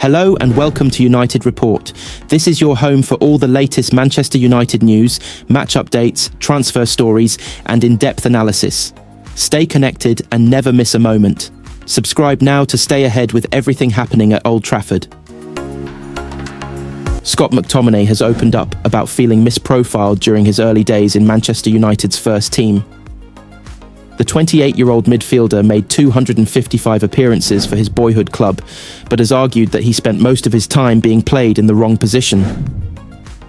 Hello and welcome to United Report. This is your home for all the latest Manchester United news, match updates, transfer stories, and in-depth analysis. Stay connected and never miss a moment. Subscribe now to stay ahead with everything happening at Old Trafford. Scott McTominay has opened up about feeling misprofiled during his early days in Manchester United's first team. The 28-year-old midfielder made 255 appearances for his boyhood club, but has argued that he spent most of his time being played in the wrong position.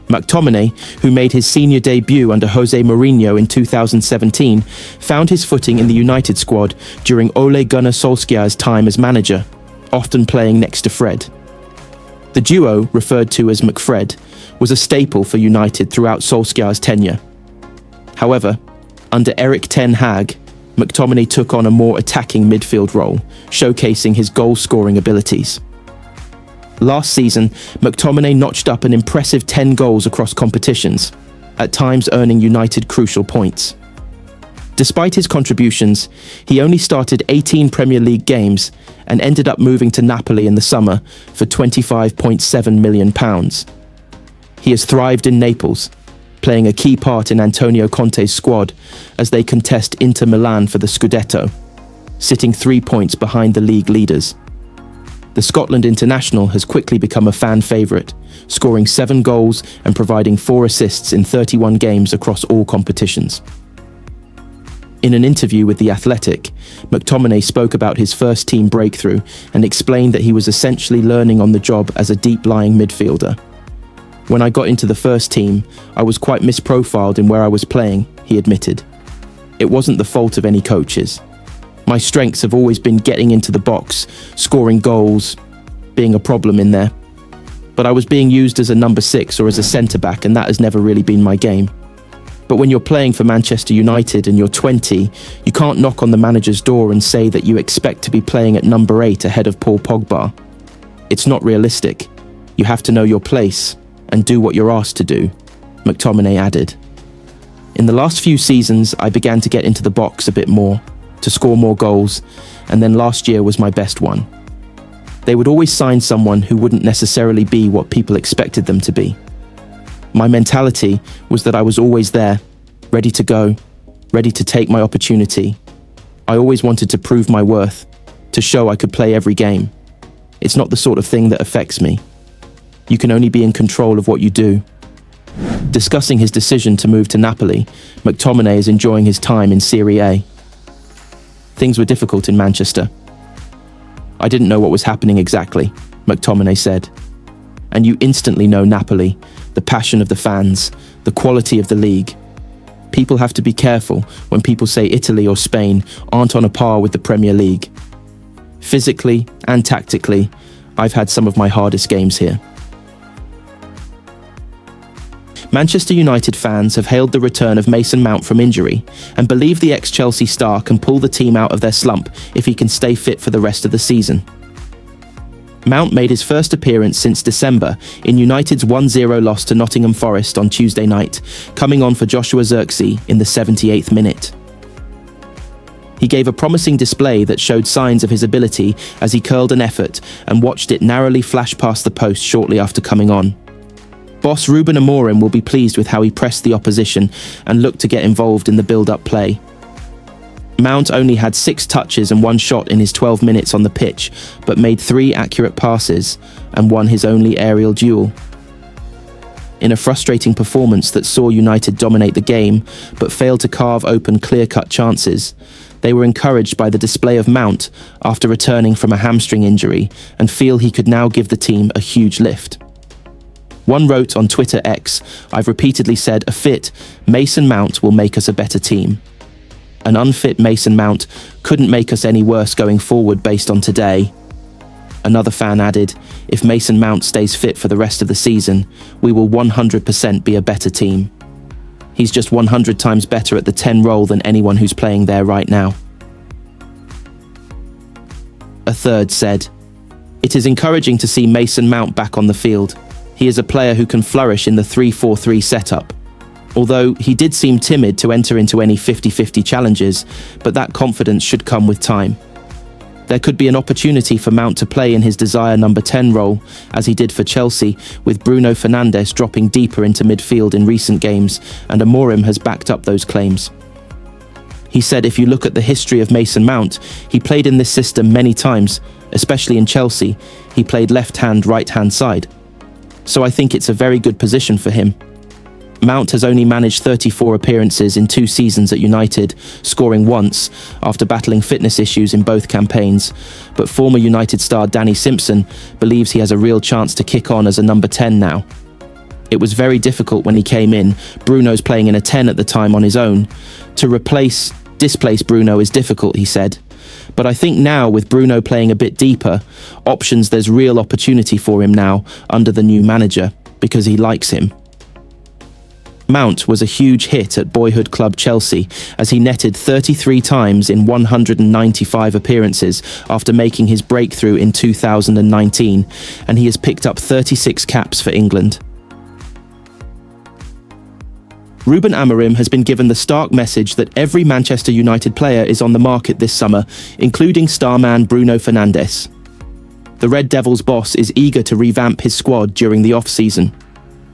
McTominay, who made his senior debut under Jose Mourinho in 2017, found his footing in the United squad during Ole Gunnar Solskjaer's time as manager, often playing next to Fred. The duo, referred to as McFred, was a staple for United throughout Solskjaer's tenure. However, under Erik Ten Hag, McTominay took on a more attacking midfield role, showcasing his goal-scoring abilities. Last season, McTominay notched up an impressive 10 goals across competitions, at times earning United crucial points. Despite his contributions, he only started 18 Premier League games and ended up moving to Napoli in the summer for £25.7 million. He has thrived in Naples, playing a key part in Antonio Conte's squad as they contest Inter Milan for the Scudetto, sitting 3 points behind the league leaders. The Scotland international has quickly become a fan favourite, scoring 7 goals and providing 4 assists in 31 games across all competitions. In an interview with The Athletic, McTominay spoke about his first team breakthrough and explained that he was essentially learning on the job as a deep-lying midfielder. When I got into the first team, I was quite misprofiled in where I was playing, he admitted. It wasn't the fault of any coaches. My strengths have always been getting into the box, scoring goals, being a problem in there. But I was being used as a number 6 or as a centre-back, and that has never really been my game. But when you're playing for Manchester United and you're 20, you can't knock on the manager's door and say that you expect to be playing at number 8 ahead of Paul Pogba. It's not realistic. You have to know your place and do what you're asked to do, McTominay added. In the last few seasons, I began to get into the box a bit more, to score more goals, and then last year was my best one. They would always sign someone who wouldn't necessarily be what people expected them to be. My mentality was that I was always there, ready to go, ready to take my opportunity. I always wanted to prove my worth, to show I could play every game. It's not the sort of thing that affects me. You can only be in control of what you do. Discussing his decision to move to Napoli, McTominay is enjoying his time in Serie A. Things were difficult in Manchester. I didn't know what was happening exactly, McTominay said. And you instantly know Napoli, the passion of the fans, the quality of the league. People have to be careful when people say Italy or Spain aren't on a par with the Premier League. Physically and tactically, I've had some of my hardest games here. Manchester United fans have hailed the return of Mason Mount from injury and believe the ex-Chelsea star can pull the team out of their slump if he can stay fit for the rest of the season. Mount made his first appearance since December in United's 1-0 loss to Nottingham Forest on Tuesday night, coming on for Joshua Zirkzee in the 78th minute. He gave a promising display that showed signs of his ability as he curled an effort and watched it narrowly flash past the post shortly after coming on. Boss Ruben Amorim will be pleased with how he pressed the opposition and looked to get involved in the build-up play. Mount only had 6 touches and 1 shot in his 12 minutes on the pitch, but made 3 accurate passes and won his only aerial duel. In a frustrating performance that saw United dominate the game, but failed to carve open clear-cut chances, they were encouraged by the display of Mount after returning from a hamstring injury and feel he could now give the team a huge lift. One wrote on Twitter X, "I've repeatedly said a fit Mason Mount will make us a better team. An unfit Mason Mount couldn't make us any worse going forward based on today." Another fan added, "If Mason Mount stays fit for the rest of the season, we will 100% be a better team. He's just 100 times better at the 10 role than anyone who's playing there right now." A third said, "It is encouraging to see Mason Mount back on the field. He is a player who can flourish in the 3-4-3 setup. Although he did seem timid to enter into any 50-50 challenges, but that confidence should come with time. There could be an opportunity for Mount to play in his desired number 10 role, as he did for Chelsea, with Bruno Fernandes dropping deeper into midfield in recent games, and Amorim has backed up those claims. He said if you look at the history of Mason Mount, he played in this system many times, especially in Chelsea. He played left-hand, right-hand side. So I think it's a very good position for him. Mount has only managed 34 appearances in 2 seasons at United, scoring once after battling fitness issues in both campaigns, but former United star Danny Simpson believes he has a real chance to kick on as a number 10 now. It was very difficult when he came in. Bruno's playing in a 10 at the time on his own. To displace Bruno is difficult, he said. But I think now, with Bruno playing a bit deeper, there's real opportunity for him now under the new manager, because he likes him. Mount was a huge hit at boyhood club Chelsea, as he netted 33 times in 195 appearances after making his breakthrough in 2019, and he has picked up 36 caps for England. Ruben Amorim has been given the stark message that every Manchester United player is on the market this summer, including starman Bruno Fernandes. The Red Devils' boss is eager to revamp his squad during the off-season.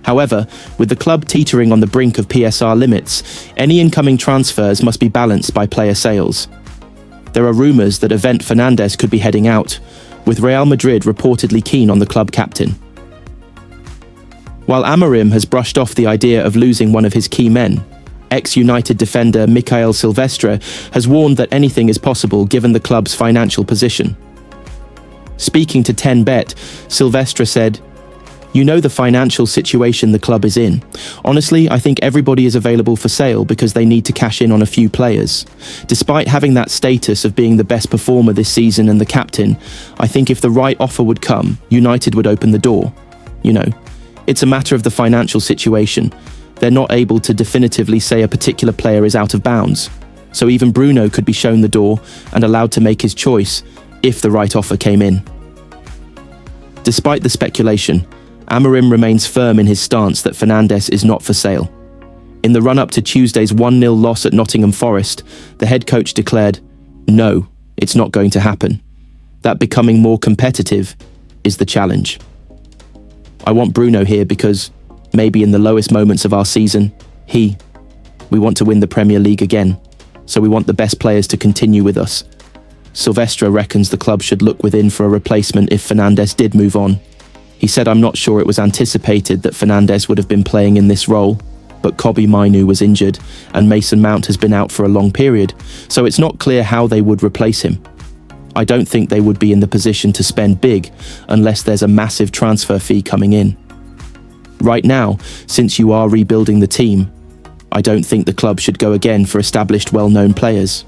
However, with the club teetering on the brink of PSR limits, any incoming transfers must be balanced by player sales. There are rumours that Event Fernandes could be heading out, with Real Madrid reportedly keen on the club captain. While Amorim has brushed off the idea of losing one of his key men, ex-United defender Mikael Silvestre has warned that anything is possible given the club's financial position. Speaking to 10Bet, Silvestre said, "You know the financial situation the club is in. Honestly, I think everybody is available for sale because they need to cash in on a few players. Despite having that status of being the best performer this season and the captain, I think if the right offer would come, United would open the door. You know, it's a matter of the financial situation. They're not able to definitively say a particular player is out of bounds. So even Bruno could be shown the door and allowed to make his choice if the right offer came in." Despite the speculation, Amorim remains firm in his stance that Fernandes is not for sale. In the run-up to Tuesday's 1-0 loss at Nottingham Forest, the head coach declared, "No, it's not going to happen. That becoming more competitive is the challenge. I want Bruno here because, maybe in the lowest moments of our season, we want to win the Premier League again, so we want the best players to continue with us." Silvestre reckons the club should look within for a replacement if Fernandes did move on. He said, "I'm not sure it was anticipated that Fernandes would have been playing in this role, but Kobbie Mainoo was injured and Mason Mount has been out for a long period, so it's not clear how they would replace him. I don't think they would be in the position to spend big unless there's a massive transfer fee coming in. Right now, since you are rebuilding the team, I don't think the club should go again for established well-known players.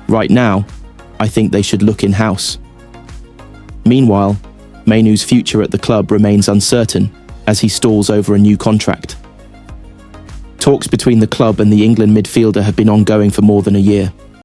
Right now, I think they should look in-house." Meanwhile, Mainoo's future at the club remains uncertain as he stalls over a new contract. Talks between the club and the England midfielder have been ongoing for more than a year.